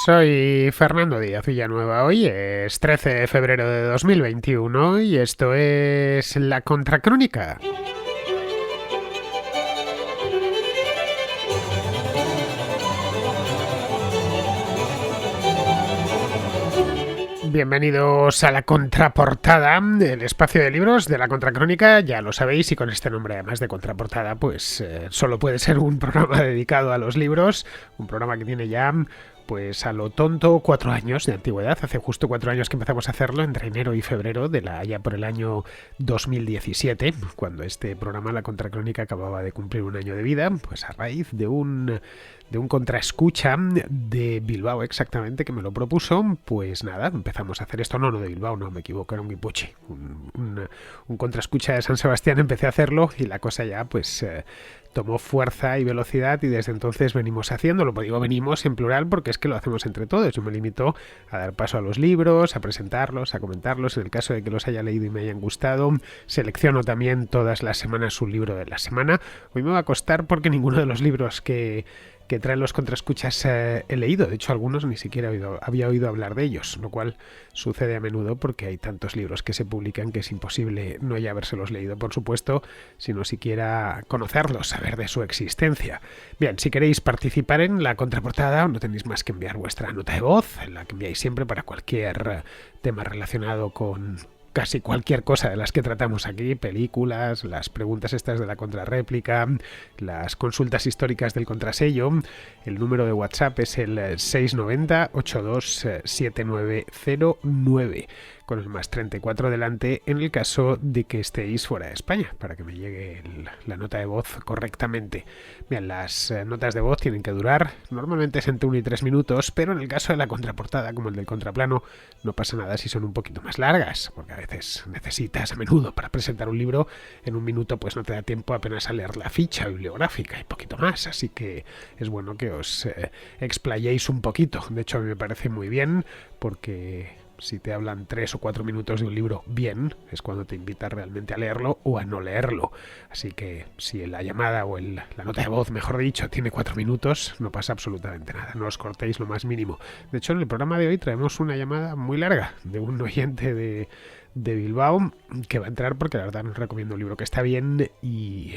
Soy Fernando Díaz Villanueva. Hoy es 13 de febrero de 2021 y esto es La Contracrónica. Bienvenidos a la contraportada, el espacio de libros de la Contracrónica, ya lo sabéis, y con este nombre además de contraportada, pues solo puede ser un programa dedicado a los libros, un programa que tiene ya, pues a lo tonto, 4 años de antigüedad. Hace justo 4 años que empezamos a hacerlo, entre enero y febrero ya por el año 2017, cuando este programa, La Contracrónica, acababa de cumplir un año de vida, pues a raíz de un contraescucha de Bilbao exactamente que me lo propuso. Pues nada, empezamos a hacer esto. No, de Bilbao, no, me equivoco, era un guipuche. Un contraescucha de San Sebastián, empecé a hacerlo y la cosa ya pues tomó fuerza y velocidad, y desde entonces venimos haciéndolo. Pues digo venimos en plural porque es que lo hacemos entre todos. Yo me limito a dar paso a los libros, a presentarlos, a comentarlos en el caso de que los haya leído y me hayan gustado. Selecciono también todas las semanas un libro de la semana. Hoy me va a costar porque ninguno de los libros que traen los contraescuchas he leído. De hecho, algunos ni siquiera había oído hablar de ellos, lo cual sucede a menudo porque hay tantos libros que se publican que es imposible no ya habérselos leído, por supuesto, sino siquiera conocerlos, saber de su existencia. Bien, si queréis participar en la contraportada, no tenéis más que enviar vuestra nota de voz, la que enviáis siempre para cualquier tema relacionado con casi cualquier cosa de las que tratamos aquí: películas, las preguntas estas de la contrarréplica, las consultas históricas del contrasello. El número de WhatsApp es el 690 827909 con el más 34 delante en el caso de que estéis fuera de España, para que me llegue la nota de voz correctamente. Bien, las notas de voz tienen que durar, normalmente es entre 1 y 3 minutos, pero en el caso de la contraportada, como el del contraplano, no pasa nada si son un poquito más largas, porque a veces necesitas, a menudo, para presentar un libro, en 1 minuto pues no te da tiempo apenas a leer la ficha bibliográfica y poquito más, así que es bueno que os explayéis un poquito. De hecho, a mí me parece muy bien, porque si te hablan 3 o 4 minutos de un libro bien, es cuando te invitas realmente a leerlo o a no leerlo. Así que si la llamada o la nota de voz, mejor dicho, tiene 4 minutos, no pasa absolutamente nada. No os cortéis lo más mínimo. De hecho, en el programa de hoy traemos una llamada muy larga de un oyente de Bilbao que va a entrar porque la verdad nos recomiendo un libro que está bien y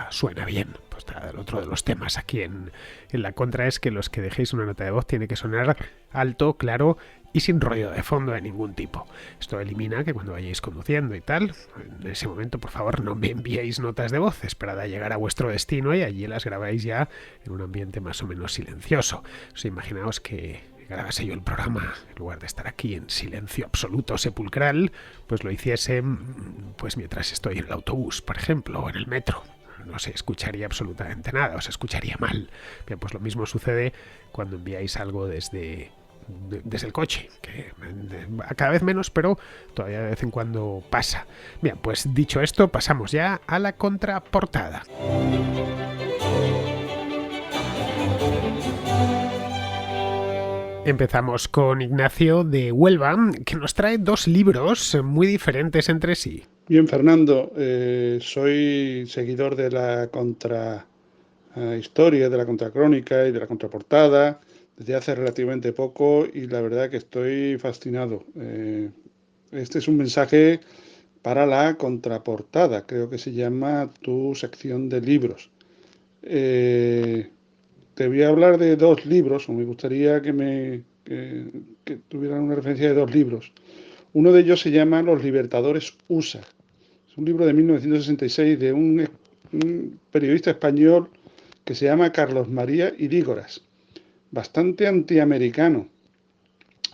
suena bien. Pues el otro de los temas aquí en la contra es que los que dejéis una nota de voz tiene que sonar alto, claro y sin ruido de fondo de ningún tipo. Esto elimina que cuando vayáis conduciendo y tal, en ese momento por favor no me enviéis notas de voz, esperad a llegar a vuestro destino y allí las grabáis ya en un ambiente más o menos silencioso. Imaginaos que grabase yo el programa, en lugar de estar aquí en silencio absoluto sepulcral, pues lo hiciese pues mientras estoy en el autobús, por ejemplo, o en el metro. No se escucharía absolutamente nada, o se escucharía mal. Bien, pues lo mismo sucede cuando enviáis algo desde el coche, que cada vez menos, pero todavía de vez en cuando pasa. Bien, pues dicho esto, pasamos ya a la contraportada. Empezamos con Ignacio de Huelva, que nos trae 2 libros muy diferentes entre sí. Bien, Fernando, soy seguidor de la contrahistoria, de la contracrónica y de la contraportada desde hace relativamente poco, y la verdad que estoy fascinado. Este es un mensaje para la contraportada, creo que se llama tu sección de libros. Te voy a hablar de 2 libros, o me gustaría que tuvieran una referencia de 2 libros. Uno de ellos se llama Los Libertadores USA. Es un libro de 1966 de un periodista español que se llama Carlos María Irígoras. Bastante antiamericano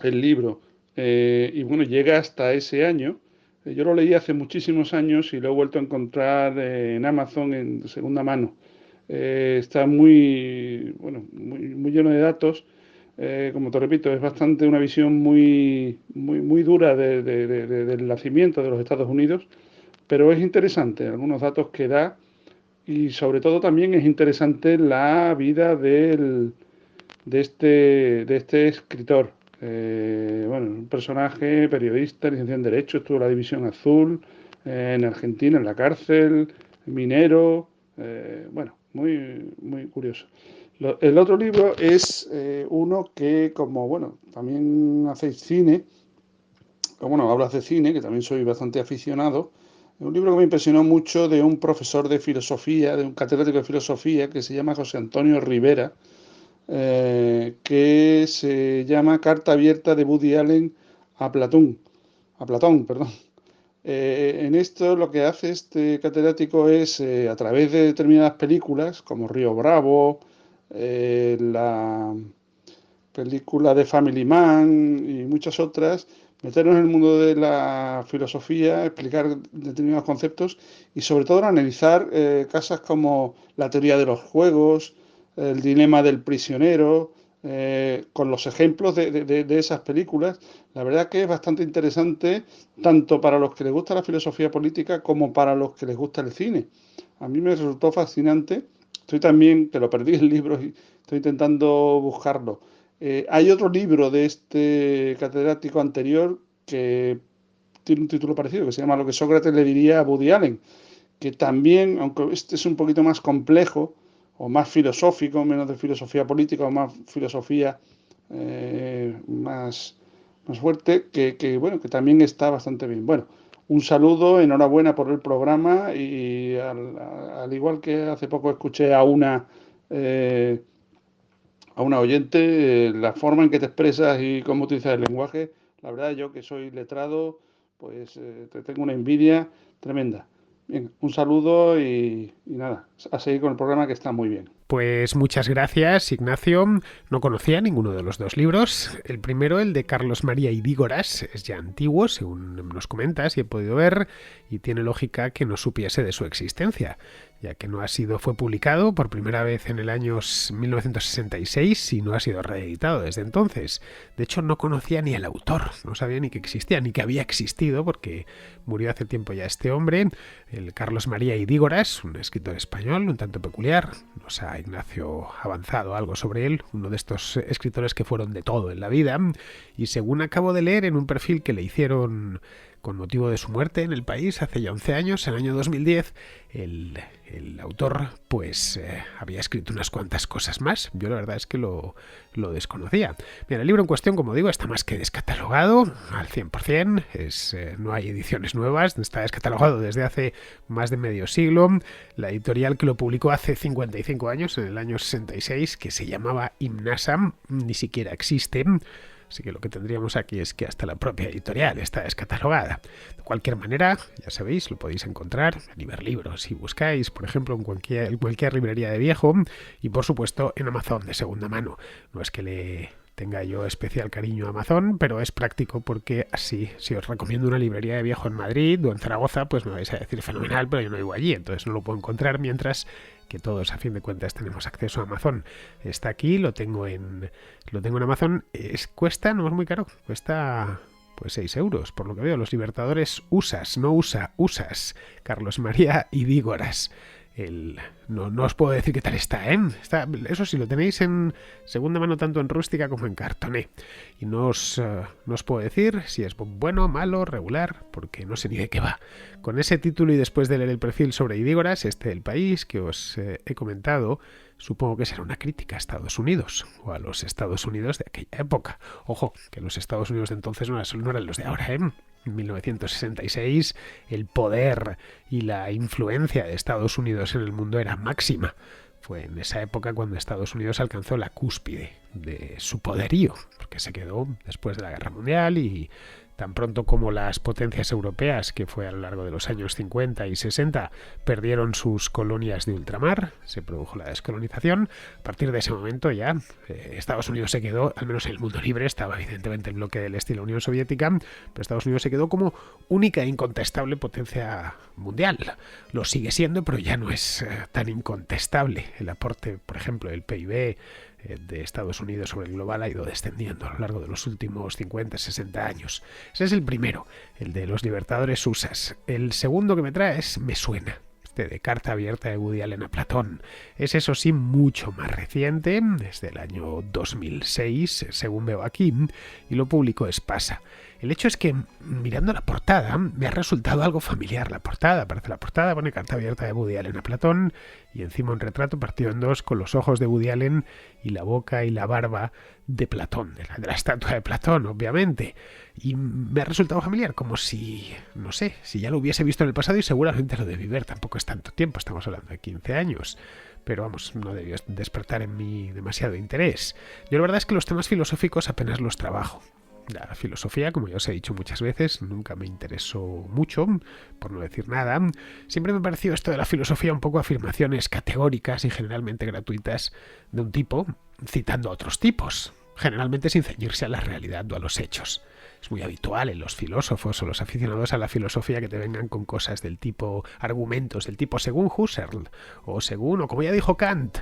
el libro. Y bueno, llega hasta ese año. Yo lo leí hace muchísimos años y lo he vuelto a encontrar en Amazon en segunda mano. Está muy lleno de datos. Como te repito, es bastante una visión muy dura del nacimiento de los Estados Unidos, pero es interesante algunos datos que da, y sobre todo también es interesante la vida de este escritor. Un personaje periodista, licenciado en Derecho, estuvo en la División Azul, en Argentina, en la cárcel, minero, muy, muy curioso. El otro libro es uno que, como, bueno, también hacéis cine, o bueno, hablas de cine, que también soy bastante aficionado. Es un libro que me impresionó mucho de un profesor de filosofía, de un catedrático de filosofía, que se llama José Antonio Rivera, que se llama Carta abierta de Woody Allen a Platón, perdón. En esto lo que hace este catedrático es, a través de determinadas películas, como Río Bravo, la película de Family Man y muchas otras, meternos en el mundo de la filosofía, explicar determinados conceptos y sobre todo analizar casos como la teoría de los juegos, el dilema del prisionero, con los ejemplos de esas películas. La verdad que es bastante interesante tanto para los que les gusta la filosofía política como para los que les gusta el cine. A mí me resultó fascinante. Estoy también, que lo perdí el libro y estoy intentando buscarlo. Hay otro libro de este catedrático anterior que tiene un título parecido, que se llama Lo que Sócrates le diría a Woody Allen, que también, aunque este es un poquito más complejo, o más filosófico, menos de filosofía política, o más filosofía más fuerte, bueno, que también está bastante bien. Bueno, un saludo, enhorabuena por el programa y al igual que hace poco escuché a una oyente, la forma en que te expresas y cómo utilizas el lenguaje, la verdad yo que soy letrado, pues te tengo una envidia tremenda. Bien, un saludo y nada, a seguir con el programa que está muy bien. Pues muchas gracias, Ignacio. No conocía ninguno de los dos libros. El primero, el de Carlos María Idígoras, es ya antiguo, según nos comentas y he podido ver, y tiene lógica que no supiese de su existencia, ya que fue publicado por primera vez en el año 1966 y no ha sido reeditado desde entonces. De hecho, no conocía ni al autor, no sabía ni que existía, ni que había existido, porque murió hace tiempo ya este hombre, el Carlos María Idígoras, un escritor español un tanto peculiar. Nos ha Ignacio avanzado algo sobre él, uno de estos escritores que fueron de todo en la vida, y según acabo de leer en un perfil que le hicieron con motivo de su muerte en el país hace ya 11 años, en el año 2010, el autor pues había escrito unas cuantas cosas más. Yo la verdad es que lo desconocía. Bien, el libro en cuestión, como digo, está más que descatalogado al 100%, no hay ediciones nuevas, está descatalogado desde hace más de medio siglo. La editorial que lo publicó hace 55 años, en el año 66, que se llamaba Imnasa, ni siquiera existe. Así que lo que tendríamos aquí es que hasta la propia editorial está descatalogada. De cualquier manera, ya sabéis, lo podéis encontrar en Iberlibros si buscáis, por ejemplo, en cualquier librería de viejo y, por supuesto, en Amazon de segunda mano. No es que le tenga yo especial cariño a Amazon, pero es práctico porque así, si os recomiendo una librería de viejo en Madrid o en Zaragoza, pues me vais a decir fenomenal, pero yo no vivo allí, entonces no lo puedo encontrar, mientras que todos a fin de cuentas tenemos acceso a Amazon. Está aquí, lo tengo en Amazon. Cuesta, no es muy caro, cuesta pues 6 euros, por lo que veo. Los Libertadores USAs, no USAs, Carlos María Idígoras. No os puedo decir qué tal está, ¿eh? Eso sí, lo tenéis en segunda mano tanto en rústica como en cartoné. Y no os puedo decir si es bueno, malo, regular, porque no sé ni de qué va. Con ese título y después de leer el perfil sobre Idígoras, El País, que os he comentado, supongo que será una crítica a Estados Unidos, o a los Estados Unidos de aquella época. Ojo, que los Estados Unidos de entonces no eran los de ahora, ¿eh? En 1966 el poder y la influencia de Estados Unidos en el mundo era máxima. Fue en esa época cuando Estados Unidos alcanzó la cúspide de su poderío, porque se quedó después de la Guerra Mundial y tan pronto como las potencias europeas, que fue a lo largo de los años 50 y 60, perdieron sus colonias de ultramar, se produjo la descolonización. A partir de ese momento ya Estados Unidos se quedó, al menos en el mundo libre, estaba evidentemente el bloque del este y la Unión Soviética, pero Estados Unidos se quedó como única e incontestable potencia mundial. Lo sigue siendo, pero ya no es tan incontestable. El aporte, por ejemplo, del PIB de Estados Unidos sobre el global ha ido descendiendo a lo largo de los últimos 50-60 años. Ese es el primero, el de los Libertadores USAs. El segundo que me trae es Me Suena, de Carta Abierta de Woody Allen a Platón. Es, eso sí, mucho más reciente, es del año 2006, según veo aquí, y lo publicó Espasa. El hecho es que mirando la portada me ha resultado algo familiar. La portada, parece la portada, pone carta abierta de Woody Allen a Platón y encima un retrato partido en dos con los ojos de Woody Allen y la boca y la barba de Platón, de la estatua de Platón, obviamente. Y me ha resultado familiar, como si, no sé, si ya lo hubiese visto en el pasado y seguramente lo debí ver. Tampoco es tanto tiempo, estamos hablando de 15 años. Pero vamos, no debió despertar en mí demasiado interés. Yo la verdad es que los temas filosóficos apenas los trabajo. La filosofía, como ya os he dicho muchas veces, nunca me interesó mucho, por no decir nada. Siempre me pareció esto de la filosofía un poco afirmaciones categóricas y generalmente gratuitas de un tipo, citando a otros tipos, generalmente sin ceñirse a la realidad o a los hechos. Es muy habitual en los filósofos o los aficionados a la filosofía que te vengan con cosas del tipo, argumentos del tipo según Husserl, o según, o como ya dijo Kant.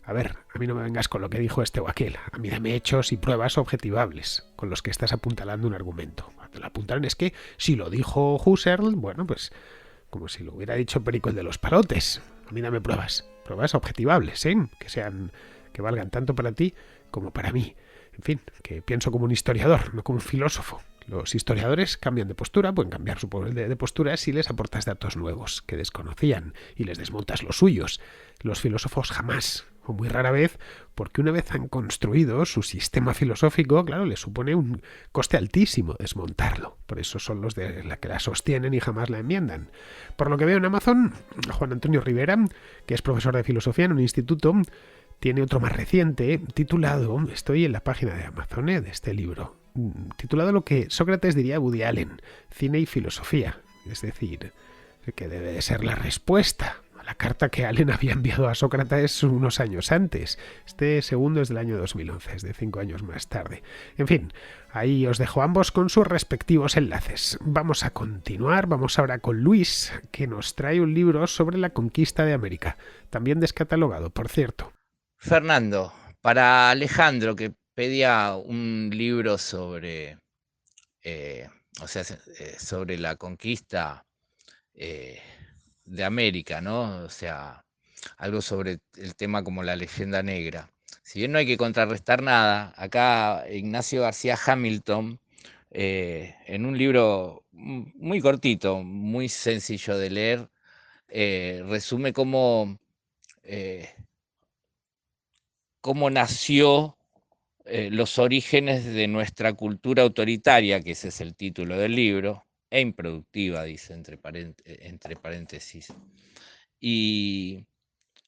A ver, a mí no me vengas con lo que dijo este o aquel. A mí dame hechos y pruebas objetivables con los que estás apuntalando un argumento. Te lo apuntaron es que si lo dijo Husserl, bueno, pues como si lo hubiera dicho Perico el de los Palotes. A mí dame pruebas, pruebas objetivables, ¿eh? Que valgan tanto para ti como para mí. En fin, que pienso como un historiador, no como un filósofo. Los historiadores cambian de postura, pueden cambiar su de postura si les aportas datos nuevos que desconocían y les desmontas los suyos. Los filósofos jamás, o muy rara vez, porque una vez han construido su sistema filosófico, claro, les supone un coste altísimo desmontarlo. Por eso son los de la que la sostienen y jamás la enmiendan. Por lo que veo en Amazon, Juan Antonio Rivera, que es profesor de filosofía en un instituto, tiene otro más reciente, titulado, estoy en la página de Amazon, de este libro, titulado lo que Sócrates diría a Woody Allen, cine y filosofía, es decir, que debe de ser la respuesta a la carta que Allen había enviado a Sócrates unos años antes. Este segundo es del año 2011, es de 5 años más tarde. En fin, ahí os dejo ambos con sus respectivos enlaces. Vamos a continuar, vamos ahora con Luis, que nos trae un libro sobre la conquista de América, también descatalogado, por cierto. Fernando, para Alejandro, que pedía un libro sobre, sobre la conquista de América, ¿no? O sea, algo sobre el tema como la leyenda negra. Si bien no hay que contrarrestar nada, acá Ignacio García Hamilton, en un libro muy cortito, muy sencillo de leer, resume cómo nació los orígenes de nuestra cultura autoritaria, que ese es el título del libro, e improductiva, dice entre paréntesis. Y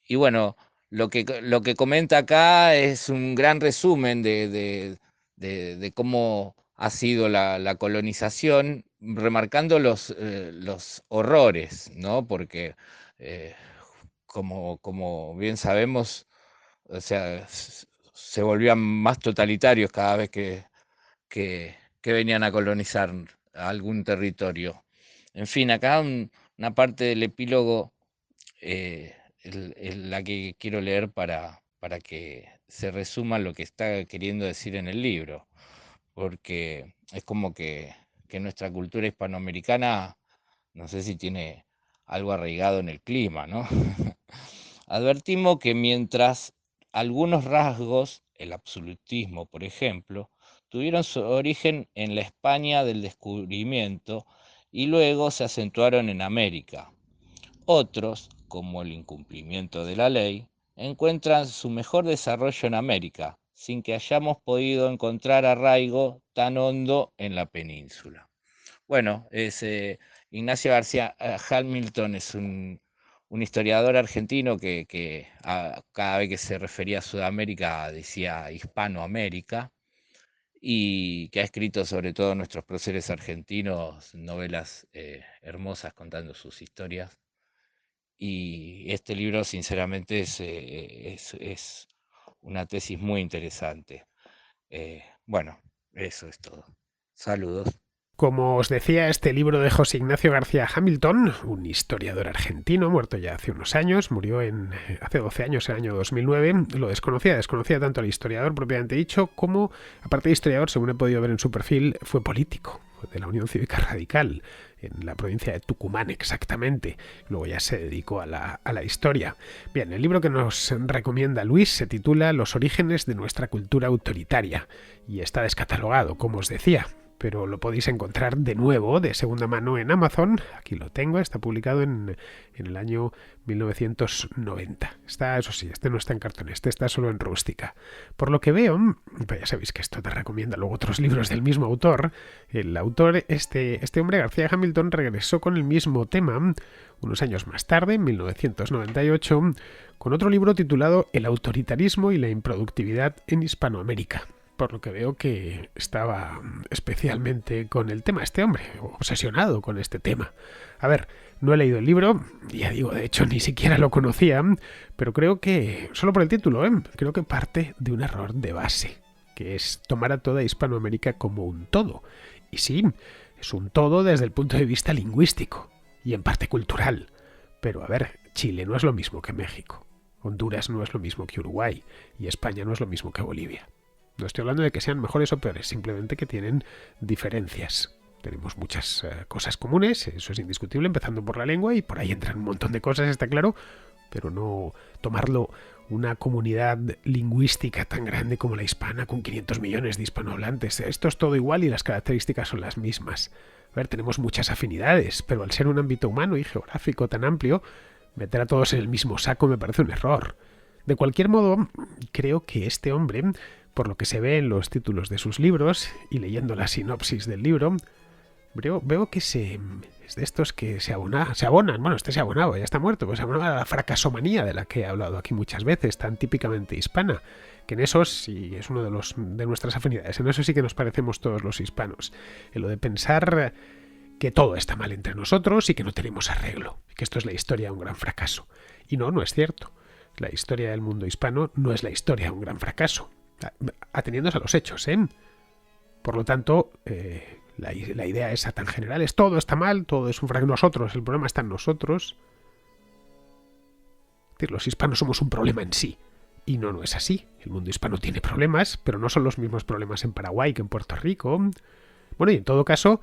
bueno, lo que comenta acá es un gran resumen de cómo ha sido la colonización, remarcando los horrores, ¿no? Porque, como bien sabemos, o sea, se volvían más totalitarios cada vez que venían a colonizar algún territorio. En fin, acá una parte del epílogo la que quiero leer para que se resuma lo que está queriendo decir en el libro, porque es como que nuestra cultura hispanoamericana, no sé si tiene algo arraigado en el clima, ¿no? Advertimos que mientras algunos rasgos, el absolutismo, por ejemplo, tuvieron su origen en la España del descubrimiento y luego se acentuaron en América, otros, como el incumplimiento de la ley, encuentran su mejor desarrollo en América, sin que hayamos podido encontrar arraigo tan hondo en la península. Bueno, Ignacio García Hamilton es un historiador argentino que cada vez que se refería a Sudamérica decía Hispanoamérica, y que ha escrito sobre todo nuestros próceres argentinos novelas hermosas contando sus historias. Y este libro, sinceramente, es una tesis muy interesante. Bueno, eso es todo. Saludos. Como os decía, este libro de José Ignacio García Hamilton, un historiador argentino, muerto ya hace unos años, murió hace 12 años, en el año 2009, lo desconocía tanto al historiador propiamente dicho, como, aparte de historiador, según he podido ver en su perfil, fue político, fue de la Unión Cívica Radical, en la provincia de Tucumán exactamente. Luego ya se dedicó a la historia. Bien, el libro que nos recomienda Luis se titula Los orígenes de nuestra cultura autoritaria y está descatalogado, como os decía. pero lo podéis encontrar de nuevo, de segunda mano en Amazon. Aquí lo tengo, está publicado en el año 1990. Está, eso sí, este no está en cartón, este está solo en rústica. Por lo que veo, pues ya sabéis que esto te recomienda luego otros libros del mismo autor. El autor, este hombre, García Hamilton, regresó con el mismo tema unos años más tarde, en 1998, con otro libro titulado El autoritarismo y la improductividad en Hispanoamérica. Por lo que veo que estaba especialmente con el tema este hombre, obsesionado con este tema. A ver, no he leído el libro, ya digo, de hecho ni siquiera lo conocía, pero creo que, solo por el título, creo que parte de un error de base, que es tomar a toda Hispanoamérica como un todo. Y sí, es un todo desde el punto de vista lingüístico y en parte cultural. Pero a ver, Chile no es lo mismo que México, Honduras no es lo mismo que Uruguay y España no es lo mismo que Bolivia. No estoy hablando de que sean mejores o peores, simplemente que tienen diferencias. Tenemos muchas cosas comunes, eso es indiscutible, empezando por la lengua, y por ahí entran un montón de cosas, está claro, pero no tomarlo una comunidad lingüística tan grande como la hispana, con 500 millones de hispanohablantes. Esto es todo igual y las características son las mismas. A ver, tenemos muchas afinidades, pero al ser un ámbito humano y geográfico tan amplio, meter a todos en el mismo saco me parece un error. De cualquier modo, creo que este hombre, por lo que se ve en los títulos de sus libros y leyendo la sinopsis del libro, veo que es de estos que se abonan. Bueno, este se abonaba, ya está muerto, pues se abonaba a la fracasomanía de la que he hablado aquí muchas veces, tan típicamente hispana, que en eso sí es uno de nuestras afinidades, en eso sí que nos parecemos todos los hispanos, en lo de pensar que todo está mal entre nosotros y que no tenemos arreglo, que esto es la historia de un gran fracaso. Y no es cierto. La historia del mundo hispano no es la historia de un gran fracaso, ateniéndose a los hechos, ¿eh? Por lo tanto, la idea esa tan general es todo está mal, todo es un fracaso, nosotros, el problema está en nosotros. Es decir, los hispanos somos un problema en sí. Y no es así. El mundo hispano tiene problemas, pero no son los mismos problemas en Paraguay que en Puerto Rico. Bueno, y en todo caso,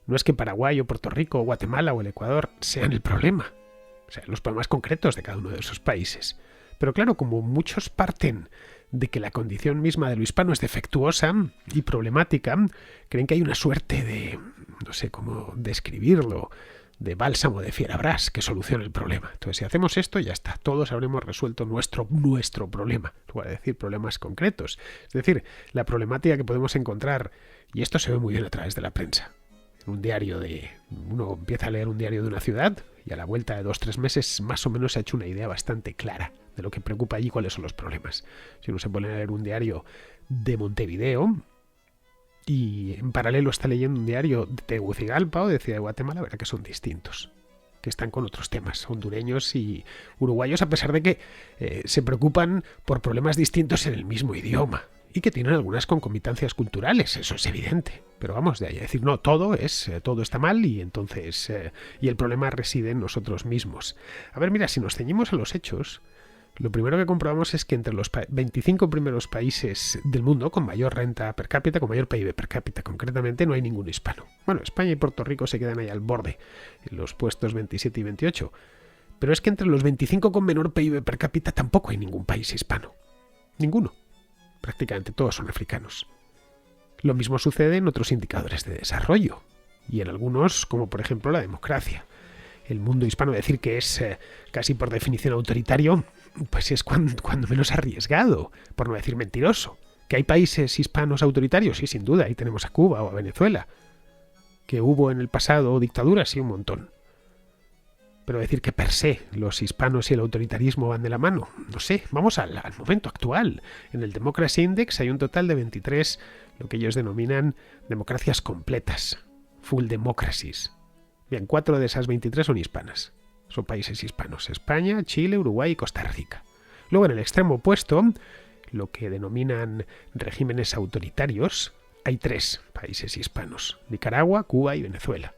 no es que Paraguay o Puerto Rico o Guatemala o el Ecuador sean el problema. O sea, los problemas concretos de cada uno de esos países. Pero claro, como muchos parten de que la condición misma de lo hispano es defectuosa y problemática, creen que hay una suerte de, no sé cómo describirlo, de bálsamo de fierabrás que soluciona el problema. Entonces, si hacemos esto, ya está, todos habremos resuelto nuestro problema, voy a decir problemas concretos. Es decir, la problemática que podemos encontrar, y esto se ve muy bien a través de la prensa. Un diario uno empieza a leer un diario de una ciudad y a la vuelta de 2-3 meses más o menos se ha hecho una idea bastante clara de lo que preocupa allí y cuáles son los problemas. Si uno se pone a leer un diario de Montevideo y en paralelo está leyendo un diario de Tegucigalpa o de Ciudad de Guatemala, verá que son distintos, que están con otros temas, hondureños y uruguayos, a pesar de que se preocupan por problemas distintos en el mismo idioma y que tienen algunas concomitancias culturales, eso es evidente. Pero vamos de ahí a decir, no, todo está mal y entonces y el problema reside en nosotros mismos. A ver, mira, si nos ceñimos a los hechos, lo primero que comprobamos es que entre los 25 primeros países del mundo con mayor renta per cápita, con mayor PIB per cápita concretamente, no hay ningún hispano. Bueno, España y Puerto Rico se quedan ahí al borde, en los puestos 27 y 28. Pero es que entre los 25 con menor PIB per cápita tampoco hay ningún país hispano. Ninguno. Prácticamente todos son africanos. Lo mismo sucede en otros indicadores de desarrollo y en algunos, como por ejemplo la democracia. El mundo hispano, decir que es casi por definición autoritario, pues es cuando menos arriesgado, por no decir mentiroso. ¿Que hay países hispanos autoritarios? Sí, sin duda. Ahí tenemos a Cuba o a Venezuela. ¿Que hubo en el pasado dictaduras? Sí, un montón. Pero decir que per se los hispanos y el autoritarismo van de la mano, no sé, vamos al momento actual. En el Democracy Index hay un total de 23, lo que ellos denominan democracias completas, full democracies. Bien, 4 de esas 23 son hispanas, son países hispanos, España, Chile, Uruguay y Costa Rica. Luego en el extremo opuesto, lo que denominan regímenes autoritarios, hay 3 países hispanos, Nicaragua, Cuba y Venezuela.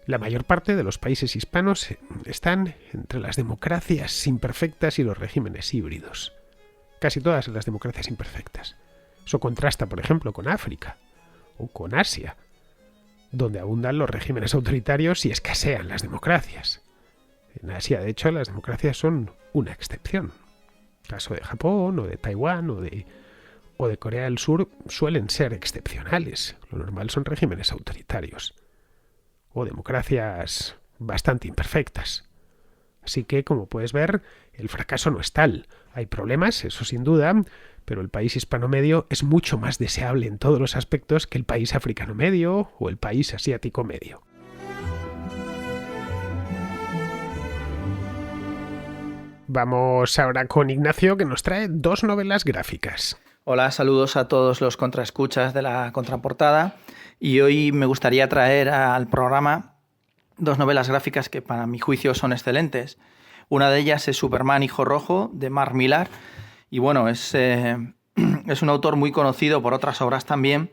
La mayor parte de los países hispanos están entre las democracias imperfectas y los regímenes híbridos. Casi todas las democracias imperfectas. Eso contrasta, por ejemplo, con África o con Asia, donde abundan los regímenes autoritarios y escasean las democracias. En Asia, de hecho, las democracias son una excepción. Caso de Japón o de Taiwán o de Corea del Sur suelen ser excepcionales. Lo normal son regímenes autoritarios o democracias bastante imperfectas. Así que, como puedes ver, el fracaso no es tal. Hay problemas, eso sin duda, pero el país hispano medio es mucho más deseable en todos los aspectos que el país africano medio o el país asiático medio. Vamos ahora con Ignacio, que nos trae 2 novelas gráficas. Hola, saludos a todos los contraescuchas de la Contraportada. Y hoy me gustaría traer al programa 2 novelas gráficas que para mi juicio son excelentes. Una de ellas es Superman, Hijo Rojo, de Mark Millar. Y bueno, es un autor muy conocido por otras obras también.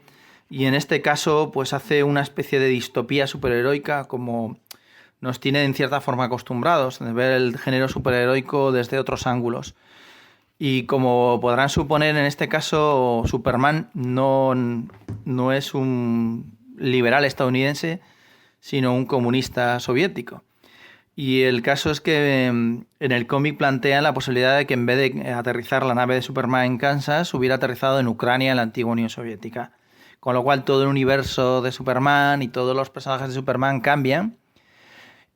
Y en este caso, pues hace una especie de distopía superheroica como nos tiene en cierta forma acostumbrados, de ver el género superheroico desde otros ángulos. Y como podrán suponer, en este caso Superman no es un liberal estadounidense, sino un comunista soviético. Y el caso es que en el cómic plantean la posibilidad de que en vez de aterrizar la nave de Superman en Kansas, hubiera aterrizado en Ucrania, en la antigua Unión Soviética. Con lo cual todo el universo de Superman y todos los personajes de Superman cambian.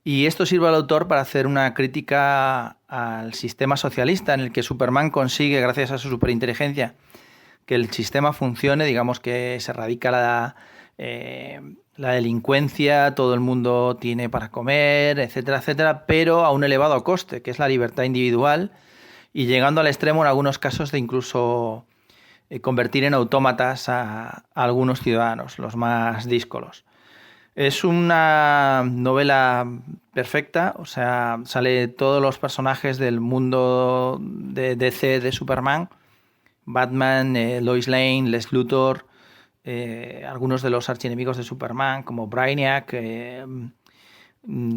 Y esto sirve al autor para hacer una crítica al sistema socialista en el que Superman consigue, gracias a su superinteligencia, que el sistema funcione, digamos que se erradica la delincuencia, todo el mundo tiene para comer, etcétera, etcétera, pero a un elevado coste, que es la libertad individual, y llegando al extremo en algunos casos de incluso convertir en autómatas a algunos ciudadanos, los más díscolos. Es una novela perfecta, o sea, sale todos los personajes del mundo de DC de Superman, Batman, Lois Lane, Lex Luthor, algunos de los archienemigos de Superman como Brainiac,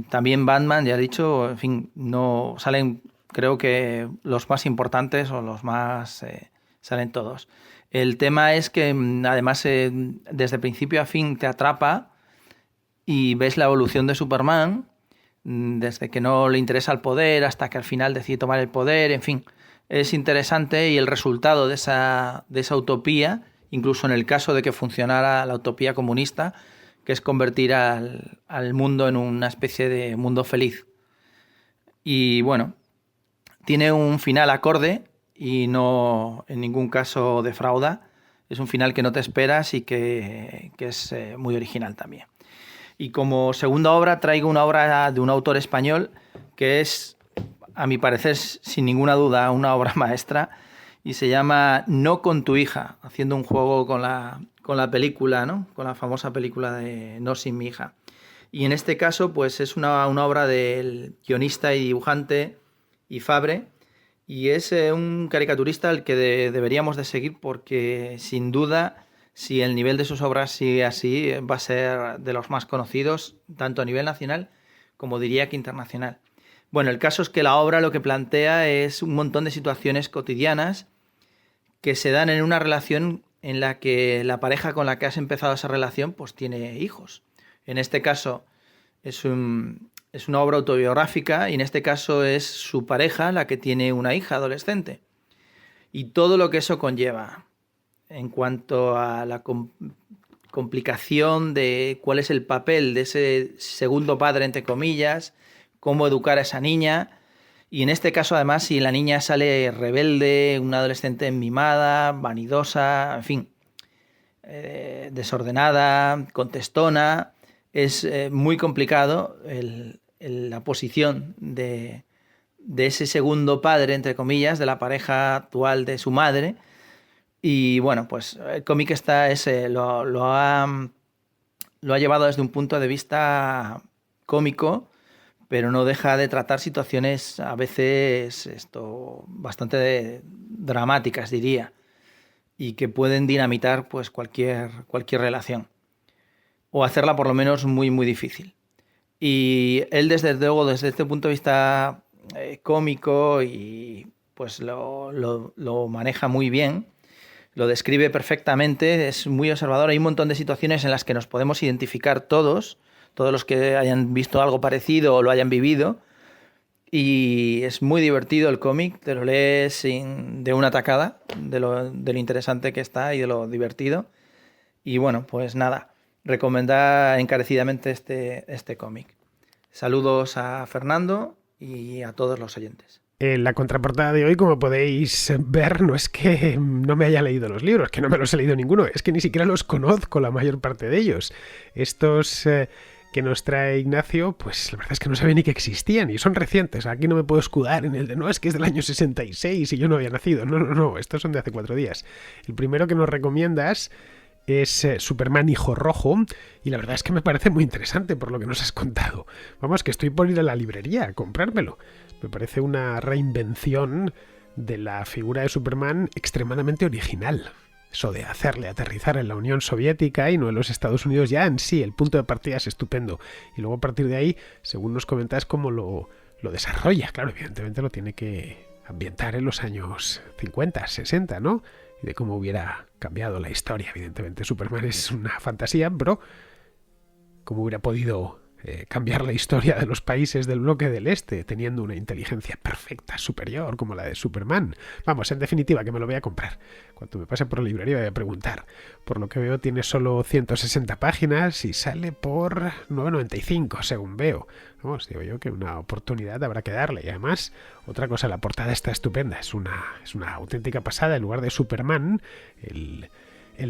también Batman, ya he dicho, en fin, no salen, creo que los más importantes o los más salen todos. El tema es que además desde principio a fin te atrapa y ves la evolución de Superman, desde que no le interesa el poder hasta que al final decide tomar el poder, en fin, es interesante y el resultado de esa utopía, incluso en el caso de que funcionara la utopía comunista, que es convertir al mundo en una especie de mundo feliz. Y bueno, tiene un final acorde y no en ningún caso defrauda, es un final que no te esperas y que es muy original también. Y como segunda obra traigo una obra de un autor español que es, a mi parecer, sin ninguna duda, una obra maestra y se llama No con tu hija, haciendo un juego con la película, ¿no? Con la famosa película de No sin mi hija. Y en este caso pues es una obra del guionista y dibujante Fabre y es un caricaturista al que deberíamos de seguir porque sin duda, si el nivel de sus obras sigue así, va a ser de los más conocidos, tanto a nivel nacional como diría que internacional. Bueno, el caso es que la obra lo que plantea es un montón de situaciones cotidianas que se dan en una relación en la que la pareja con la que has empezado esa relación pues tiene hijos. En este caso es una obra autobiográfica y en este caso es su pareja la que tiene una hija adolescente. Y todo lo que eso conlleva en cuanto a la complicación de cuál es el papel de ese segundo padre, entre comillas, cómo educar a esa niña. Y en este caso, además, si la niña sale rebelde, una adolescente mimada, vanidosa, en fin, desordenada, contestona, es muy complicado la posición de ese segundo padre, entre comillas, de la pareja actual de su madre. Y bueno, pues el cómic lo ha llevado desde un punto de vista cómico, pero no deja de tratar situaciones a veces bastante dramáticas, diría, y que pueden dinamitar pues cualquier relación o hacerla por lo menos muy, muy difícil. Y él desde este punto de vista cómico y pues lo maneja muy bien. Lo describe perfectamente, es muy observador. Hay un montón de situaciones en las que nos podemos identificar todos los que hayan visto algo parecido o lo hayan vivido. Y es muy divertido el cómic, te lo lees de una tacada, de lo interesante que está y de lo divertido. Y bueno, pues nada, recomendar encarecidamente este cómic. Saludos a Fernando y a todos los oyentes. En la contraportada de hoy, como podéis ver, no es que no me haya leído los libros, que no me los he leído ninguno, es que ni siquiera los conozco la mayor parte de ellos. Estos que nos trae Ignacio, pues la verdad es que no sabía ni que existían y son recientes. Aquí no me puedo escudar en el de no, es que es del año 66 y yo no había nacido. No, estos son de hace 4 días. El primero que nos recomiendas es Superman Hijo Rojo y la verdad es que me parece muy interesante por lo que nos has contado. Vamos, que estoy por ir a la librería a comprármelo. Me parece una reinvención de la figura de Superman extremadamente original. Eso de hacerle aterrizar en la Unión Soviética y no en los Estados Unidos ya en sí, el punto de partida es estupendo. Y luego a partir de ahí, según nos comentas, cómo lo desarrolla. Claro, evidentemente lo tiene que ambientar en los años 50, 60, ¿no? Y de cómo hubiera cambiado la historia. Evidentemente Superman es una fantasía, pero cómo hubiera podido cambiar la historia de los países del bloque del este, teniendo una inteligencia perfecta, superior, como la de Superman. Vamos, en definitiva, que me lo voy a comprar. Cuando me pase por la librería voy a preguntar. Por lo que veo tiene solo 160 páginas y sale por 9,95, según veo. Vamos, digo yo que una oportunidad habrá que darle. Y además, otra cosa, la portada está estupenda. Es una auténtica pasada. En lugar de Superman, el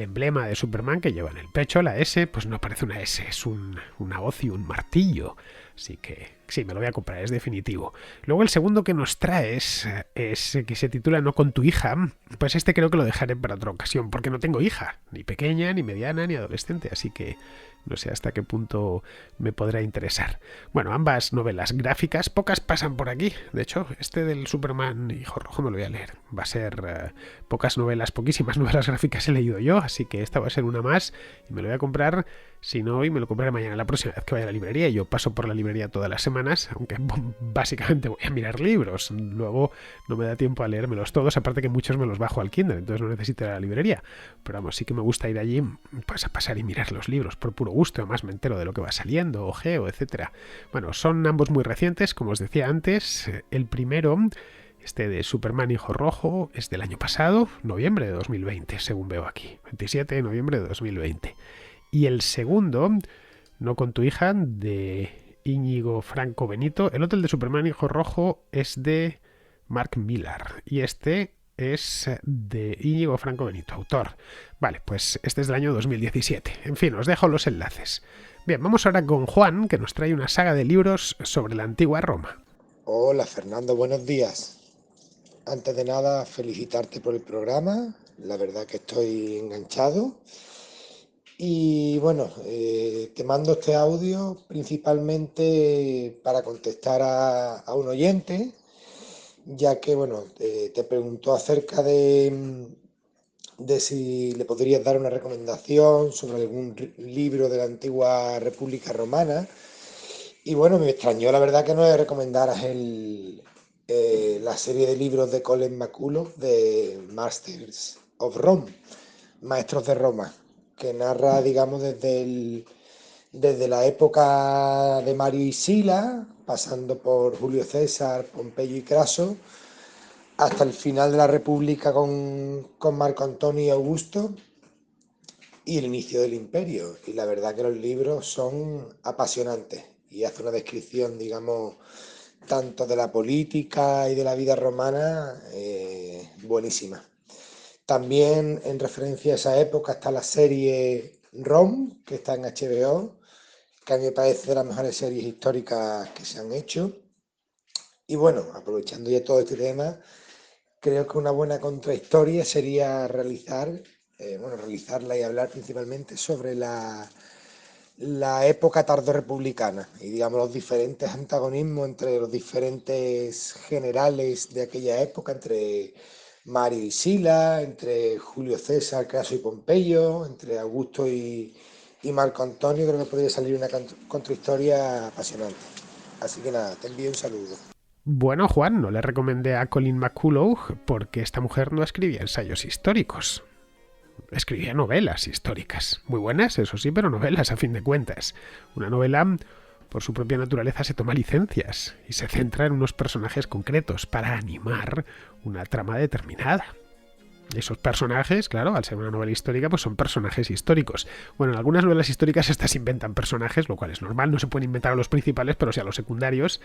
emblema de Superman que lleva en el pecho, la S, pues no parece una S, es una hoz y un martillo. Así que sí, me lo voy a comprar, es definitivo. Luego el segundo que nos traes es que se titula No con tu hija. Pues este creo que lo dejaré para otra ocasión, porque no tengo hija, ni pequeña, ni mediana, ni adolescente, así que no sé hasta qué punto me podrá interesar. Bueno, ambas novelas gráficas, pocas pasan por aquí. De hecho, este del Superman Hijo Rojo me lo voy a leer. Va a ser pocas novelas, poquísimas novelas gráficas he leído yo, así que esta va a ser una más y me lo voy a comprar, si no hoy me lo compraré mañana, la próxima vez que vaya a la librería. Yo paso por la librería todas las semanas, aunque básicamente voy a mirar libros. Luego no me da tiempo a leérmelos todos, aparte que muchos me los bajo al Kindle, entonces no necesito ir a la librería. Pero vamos, sí que me gusta ir allí pues a pasar y mirar los libros por puro gusto. Además me entero de lo que va saliendo, ojeo, etcétera. Bueno, son ambos muy recientes, como os decía antes. El primero, este de Superman Hijo Rojo, es del año pasado, noviembre de 2020, según veo aquí. 27 de noviembre de 2020. Y el segundo, No con tu hija, de Íñigo Franco Benito. El otro, el de Superman Hijo Rojo, es de Mark Millar. Y este es de Íñigo Franco Benito, autor. Vale, pues este es del año 2017. En fin, os dejo los enlaces. Bien, vamos ahora con Juan, que nos trae una saga de libros sobre la antigua Roma. Hola Fernando, buenos días. Antes de nada, felicitarte por el programa. La verdad que estoy enganchado. Y bueno, te mando este audio principalmente para contestar a un oyente, ya que bueno, te preguntó acerca de si le podrías dar una recomendación sobre algún libro de la antigua República Romana. Y bueno, me extrañó la verdad que no le recomendaras la serie de libros de Colin McCullough de Masters of Rome, Maestros de Roma, que narra, digamos, desde la época de Mario y Sila, pasando por Julio César, Pompeyo y Craso, hasta el final de la República con Marco Antonio y Augusto y el inicio del Imperio. Y la verdad que los libros son apasionantes y hace una descripción, digamos, tanto de la política y de la vida romana, buenísima. También en referencia a esa época está la serie Rome, que está en HBO, que a mí me parece de las mejores series históricas que se han hecho. Y bueno, aprovechando ya todo este tema, creo que una buena contrahistoria sería realizarla y hablar principalmente sobre la época tardorrepublicana y digamos los diferentes antagonismos entre los diferentes generales de aquella época, entre Mario y Sila, entre Julio César, Craso y Pompeyo, entre Augusto y Marco Antonio. Creo que podría salir una contrahistoria apasionante. Así que nada, te envío un saludo. Bueno, Juan, no le recomendé a Colin McCullough porque esta mujer no escribía ensayos históricos. Escribía novelas históricas. Muy buenas, eso sí, pero novelas a fin de cuentas. Una novela por su propia naturaleza, se toma licencias y se centra en unos personajes concretos para animar una trama determinada. Esos personajes, claro, al ser una novela histórica, pues son personajes históricos. Bueno, en algunas novelas históricas estas inventan personajes, lo cual es normal, no se pueden inventar a los principales, pero sí a los secundarios.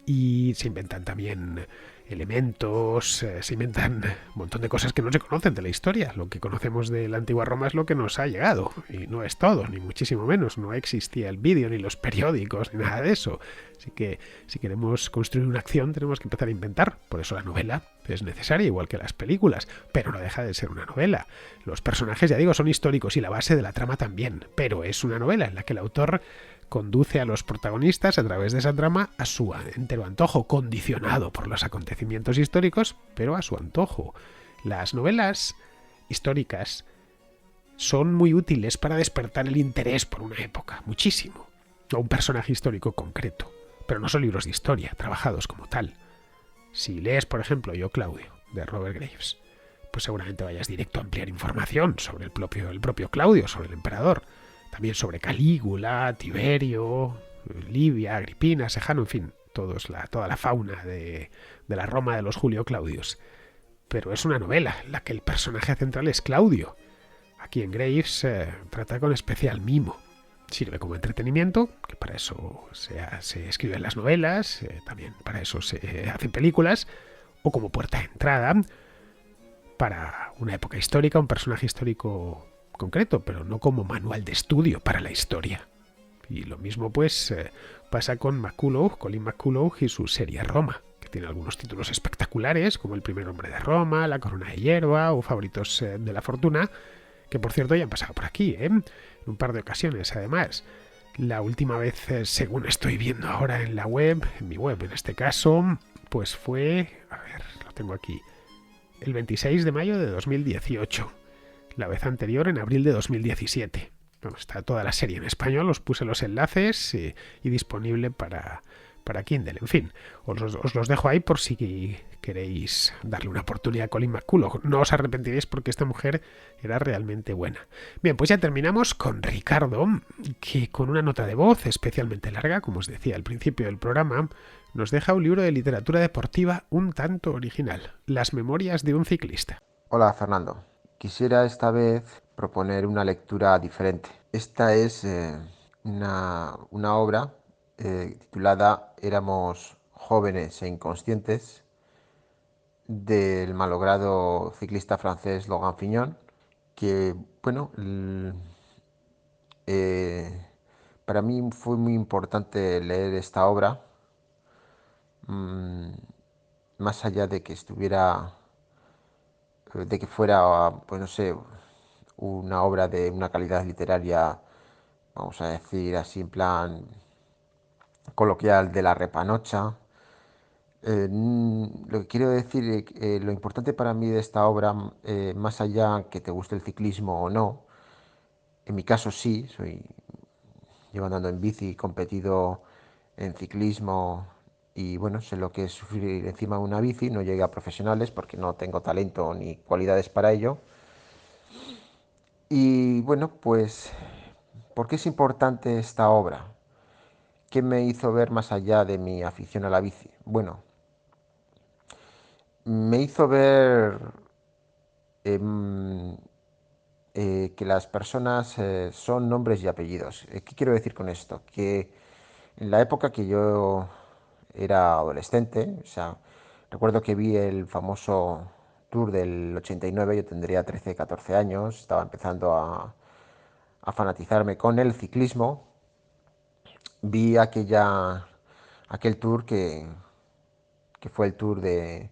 Y se inventan también elementos, se inventan un montón de cosas que no se conocen de la historia. Lo que conocemos de la antigua Roma es lo que nos ha llegado, y no es todo, ni muchísimo menos. No existía el vídeo, ni los periódicos, ni nada de eso. Así que si queremos construir una acción tenemos que empezar a inventar. Por eso la novela es necesaria, igual que las películas, pero no deja de ser una novela. Los personajes, ya digo, son históricos y la base de la trama también, pero es una novela en la que el autor conduce a los protagonistas a través de esa trama a su entero antojo, condicionado por los acontecimientos históricos, pero a su antojo. Las novelas históricas son muy útiles para despertar el interés por una época, muchísimo, o un personaje histórico concreto, pero no son libros de historia, trabajados como tal. Si lees, por ejemplo, Yo Claudio, de Robert Graves, pues seguramente vayas directo a ampliar información sobre el propio Claudio, sobre el emperador, también sobre Calígula, Tiberio, Livia, Agripina, Sejano, en fin, toda la fauna de la Roma de los Julio Claudios. Pero es una novela en la que el personaje central es Claudio. Aquí en Graves trata con especial mimo. Sirve como entretenimiento, que para eso se escriben las novelas, también para eso se hacen películas, o como puerta de entrada para una época histórica, un personaje histórico concreto, pero no como manual de estudio para la historia. Y lo mismo pues pasa con Colin McCullough y su serie Roma, que tiene algunos títulos espectaculares, como El primer hombre de Roma, La corona de hierba o Favoritos de la fortuna, que por cierto ya han pasado por aquí, en un par de ocasiones además. La última vez, según estoy viendo ahora en la web, en mi web en este caso, pues fue, a ver, lo tengo aquí, el 26 de mayo de 2018. La vez anterior en abril de 2017. Bueno, está toda la serie en español, os puse los enlaces y disponible para Kindle. En fin, os los dejo ahí por si queréis darle una oportunidad a Colin McCullough. No os arrepentiréis porque esta mujer era realmente buena. Bien, pues ya terminamos con Ricardo, que con una nota de voz especialmente larga, como os decía al principio del programa, nos deja un libro de literatura deportiva un tanto original, Las memorias de un ciclista. Hola, Fernando. Quisiera esta vez proponer una lectura diferente. Esta es una obra titulada Éramos jóvenes e inconscientes, del malogrado ciclista francés Logan Fignon, que, bueno, para mí fue muy importante leer esta obra, mm, más allá de que fuera, pues no sé, una obra de una calidad literaria, vamos a decir así en plan coloquial, de la repanocha. Lo que quiero decir, lo importante para mí de esta obra, más allá que te guste el ciclismo o no, en mi caso sí, llevo andando en bici, competido en ciclismo y bueno, sé lo que es sufrir encima de una bici. No llegué a profesionales porque no tengo talento ni cualidades para ello. Y bueno, pues, ¿por qué es importante esta obra? ¿Qué me hizo ver más allá de mi afición a la bici? Bueno, me hizo ver em, que las personas son nombres y apellidos. ¿Qué quiero decir con esto? Que en la época que yo era adolescente, o sea, recuerdo que vi el famoso Tour del 89, yo tendría 13, 14 años, estaba empezando a fanatizarme con el ciclismo. Vi aquel tour que fue el tour del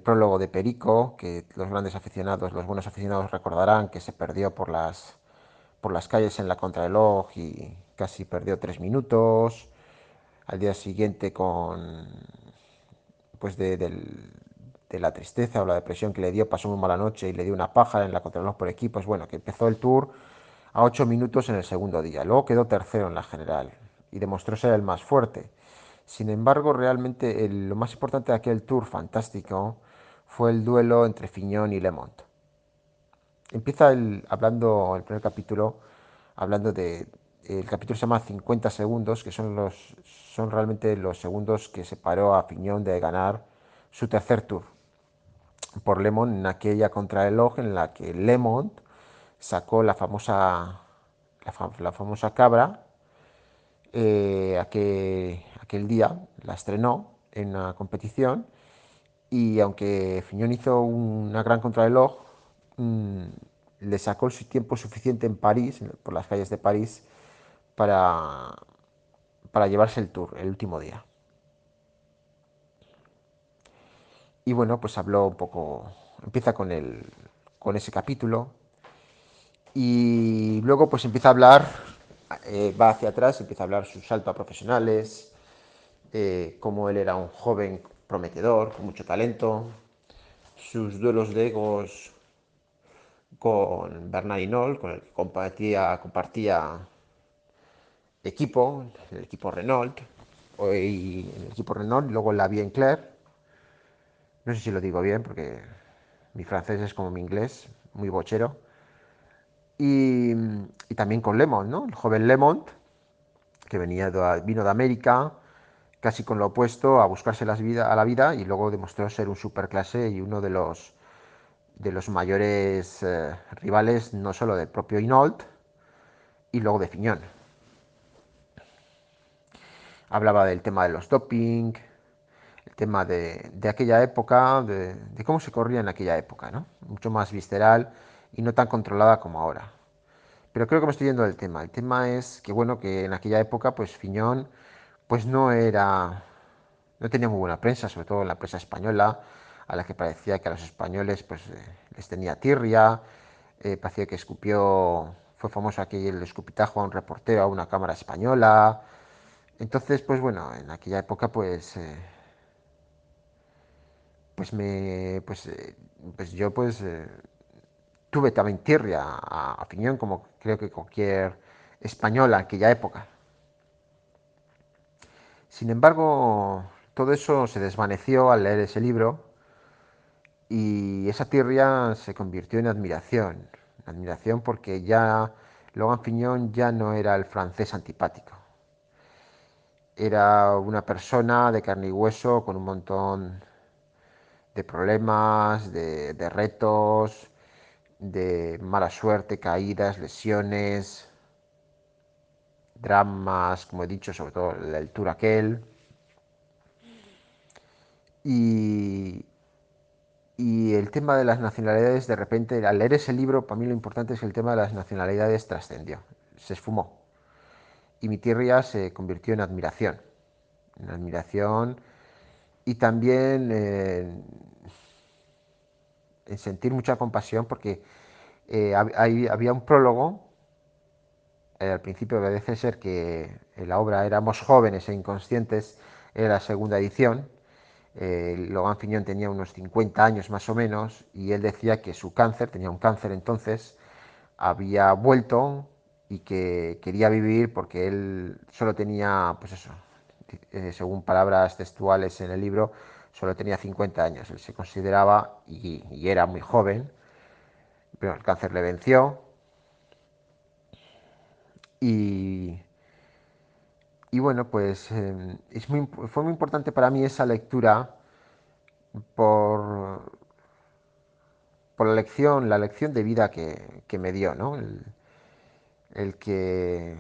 prólogo de Perico, que los buenos aficionados recordarán que se perdió por las calles en la contrarreloj y casi perdió 3 minutos. Al día siguiente, pues de la tristeza o la depresión que le dio, pasó muy mala noche y le dio una paja en la contrarreloj por equipos. Bueno, que empezó el tour a 8 minutos en el segundo día. Luego quedó tercero en la general y demostró ser el más fuerte. Sin embargo, realmente lo más importante de aquel tour fantástico fue el duelo entre Fignon y Lemont. Empieza el primer capítulo hablando de el capítulo se llama 50 segundos, que son realmente los segundos que separó a Fignon de ganar su tercer tour por Le Mans en aquella contrarreloj en la que Le Mans sacó la famosa cabra aquel día, la estrenó en una competición y aunque Fignon hizo una gran contrarreloj, mmm, le sacó el tiempo suficiente en París, por las calles de París, para, para llevarse el tour el último día. Y bueno, pues habló un poco, empieza con ese capítulo y luego pues empieza a hablar, va hacia atrás, empieza a hablar sus saltos a profesionales, cómo él era un joven prometedor, con mucho talento, sus duelos de egos con Bernard Hinault, con el que compartía equipo, el equipo Renault, y el equipo Renault, y luego la Claire. No sé si lo digo bien porque mi francés es como mi inglés, muy bochero. Y también con Lemont, ¿no? El joven Lemont, que vino de América, casi con lo opuesto, a buscarse a la vida y luego demostró ser un superclase y uno de los mayores rivales, no solo del propio Hinault, y luego de Fignon. Hablaba del tema de los doping, el tema de aquella época, de cómo se corría en aquella época, ¿no? Mucho más visceral y no tan controlada como ahora. Pero creo que me estoy yendo del tema. El tema es que, bueno, que en aquella época, pues Fignon, pues no tenía muy buena prensa, sobre todo en la prensa española, a la que parecía que a los españoles, pues, les tenía tirria, parecía que fue famoso aquí el escupitajo a un reportero, a una cámara española. Entonces, pues bueno, en aquella época, pues pues yo, tuve también tirria a Fignon, como creo que cualquier español en aquella época. Sin embargo, todo eso se desvaneció al leer ese libro y esa tirria se convirtió en admiración. Admiración porque ya Logan Fignon ya no era el francés antipático. Era una persona de carne y hueso con un montón de problemas, de retos, de mala suerte, caídas, lesiones, dramas, como he dicho, sobre todo el tour aquel. Y, y el tema de las nacionalidades, de repente, al leer ese libro, para mí lo importante es que el tema de las nacionalidades trascendió, se esfumó. Y mi tierra se convirtió en admiración y también en sentir mucha compasión porque había un prólogo. Al principio parece ser que en la obra éramos jóvenes e inconscientes, era la segunda edición. Logan Fignon tenía unos 50 años más o menos y él decía que su cáncer, tenía un cáncer entonces, había vuelto y que quería vivir porque él solo tenía, pues eso, según palabras textuales en el libro, solo tenía 50 años. Él se consideraba y era muy joven, pero el cáncer le venció y, y bueno, pues fue muy importante para mí esa lectura por, por la lección de vida que me dio, ¿no? El que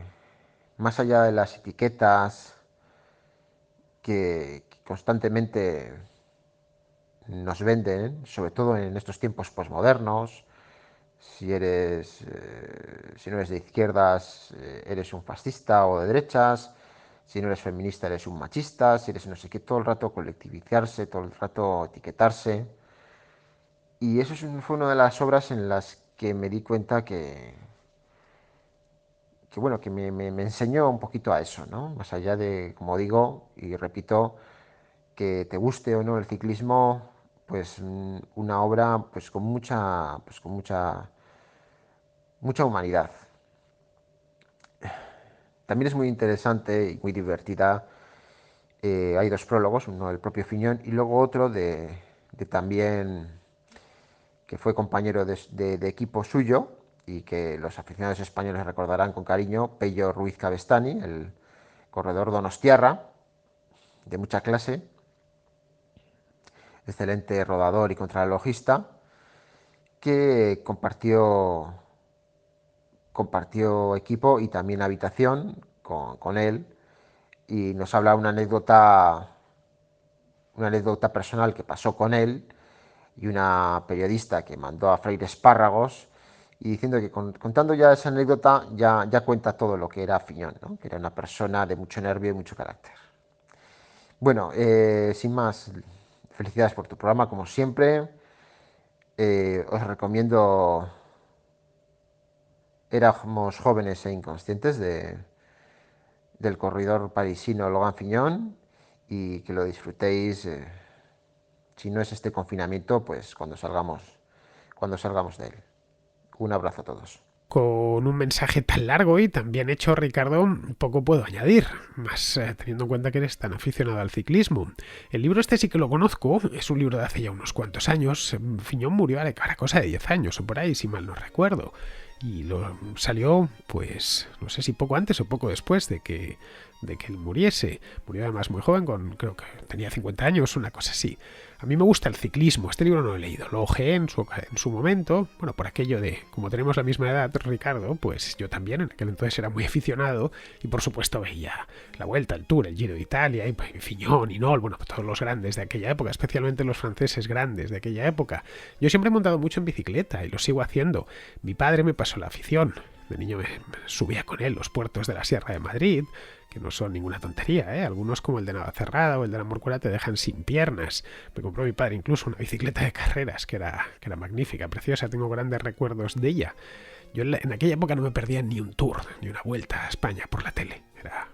más allá de las etiquetas que constantemente nos venden, sobre todo en estos tiempos posmodernos, si no eres de izquierdas, eres un fascista o de derechas, si no eres feminista, eres un machista, si eres no sé qué, todo el rato colectivizarse, todo el rato etiquetarse. Y eso fue una de las obras en las que me di cuenta que bueno, que me enseñó un poquito a eso, ¿no? Más allá de, como digo y repito, que te guste o no el ciclismo, pues una obra pues con mucha humanidad. También es muy interesante y muy divertida. Hay dos prólogos, uno del propio Fignon y luego otro de también que fue compañero de equipo suyo y que los aficionados españoles recordarán con cariño, Pello Ruiz Cabestany, el corredor donostiarra, de mucha clase, excelente rodador y contrarrelojista, que compartió equipo y también habitación con él, y nos habla una anécdota personal que pasó con él y una periodista que mandó a freír espárragos, y diciendo que contando ya esa anécdota ya cuenta todo lo que era Fiñón, ¿no? Que era una persona de mucho nervio y mucho carácter. Bueno, sin más, felicidades por tu programa, como siempre. Os recomiendo Éramos jóvenes e inconscientes del corredor parisino Logan Fignon, y que lo disfrutéis, si no es este confinamiento, pues cuando salgamos de él. Un abrazo a todos. Con un mensaje tan largo y tan bien hecho, Ricardo, poco puedo añadir, más teniendo en cuenta que eres tan aficionado al ciclismo. El libro este sí que lo conozco, es un libro de hace ya unos cuantos años. Fignon murió a cosa de 10 años o por ahí, si mal no recuerdo. Y salió, pues, no sé si poco antes o poco después de que él muriese. Murió además muy joven, creo que tenía 50 años, una cosa así. A mí me gusta el ciclismo, este libro no lo he leído, lo ojeé en su momento, bueno, por aquello de, como tenemos la misma edad, Ricardo, pues yo también en aquel entonces era muy aficionado, y por supuesto veía la Vuelta, el Tour, el Giro de Italia, y Fignon, Hinault, bueno, todos los grandes de aquella época, especialmente los franceses grandes de aquella época. Yo siempre he montado mucho en bicicleta, y lo sigo haciendo. Mi padre me pasó la afición. De niño me subía con él los puertos de la Sierra de Madrid, que no son ninguna tontería, ¿eh? Algunos como el de Navacerrada o el de la Morcuera te dejan sin piernas. Me compró mi padre incluso una bicicleta de carreras que era magnífica, preciosa, tengo grandes recuerdos de ella. Yo en aquella época no me perdía ni un tour, ni una vuelta a España por la tele.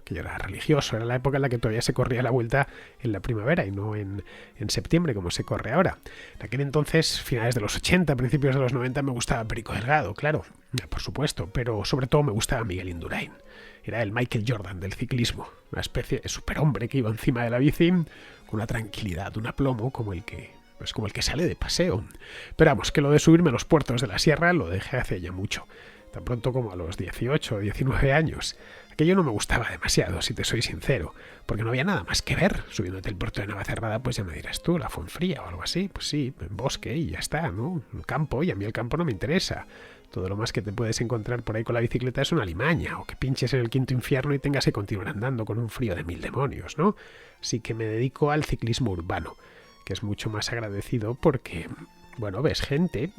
Yo era religioso, era la época en la que todavía se corría la vuelta en la primavera y no en septiembre como se corre ahora. En aquel entonces, finales de los 80, principios de los 90, me gustaba Perico Delgado, claro, por supuesto, pero sobre todo me gustaba Miguel Indurain. Era el Michael Jordan del ciclismo, una especie de superhombre que iba encima de la bici con una tranquilidad, un aplomo como el que sale de paseo. Pero vamos, que lo de subirme a los puertos de la sierra lo dejé hace ya mucho, tan pronto como a los 18 o 19 años. Aquello no me gustaba demasiado, si te soy sincero, porque no había nada más que ver. Subiéndote el puerto de Navacerrada, pues ya me dirás tú, la Fonfría o algo así, pues sí, en bosque y ya está, ¿no? Un campo, y a mí el campo no me interesa. Todo lo más que te puedes encontrar por ahí con la bicicleta es una alimaña, o que pinches en el quinto infierno y tengas que continuar andando con un frío de 1000 demonios, ¿no? Así que me dedico al ciclismo urbano, que es mucho más agradecido porque, bueno, ves gente,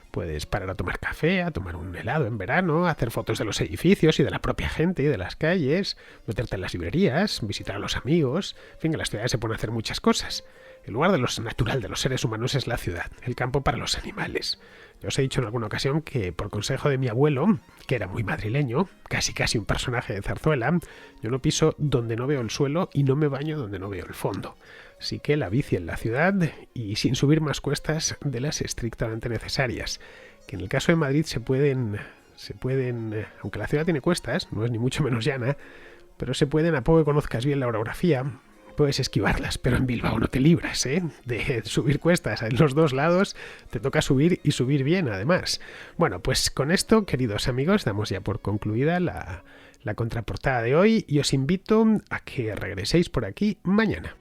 puedes parar a tomar café, a tomar un helado en verano, hacer fotos de los edificios y de la propia gente y de las calles, meterte en las librerías, visitar a los amigos, en fin, que las ciudades se pueden hacer muchas cosas. El lugar de lo natural de los seres humanos es la ciudad, el campo para los animales. Yo os he dicho en alguna ocasión que, por consejo de mi abuelo, que era muy madrileño, casi un personaje de Zarzuela, yo no piso donde no veo el suelo y no me baño donde no veo el fondo. Así que la bici en la ciudad y sin subir más cuestas de las estrictamente necesarias, que en el caso de Madrid se pueden, aunque la ciudad tiene cuestas, no es ni mucho menos llana, pero se pueden, a poco que conozcas bien la orografía, puedes esquivarlas, pero en Bilbao no te libras, ¿eh? De subir cuestas en los dos lados, te toca subir y subir bien, además. Bueno, pues con esto, queridos amigos, damos ya por concluida la contraportada de hoy y os invito a que regreséis por aquí mañana.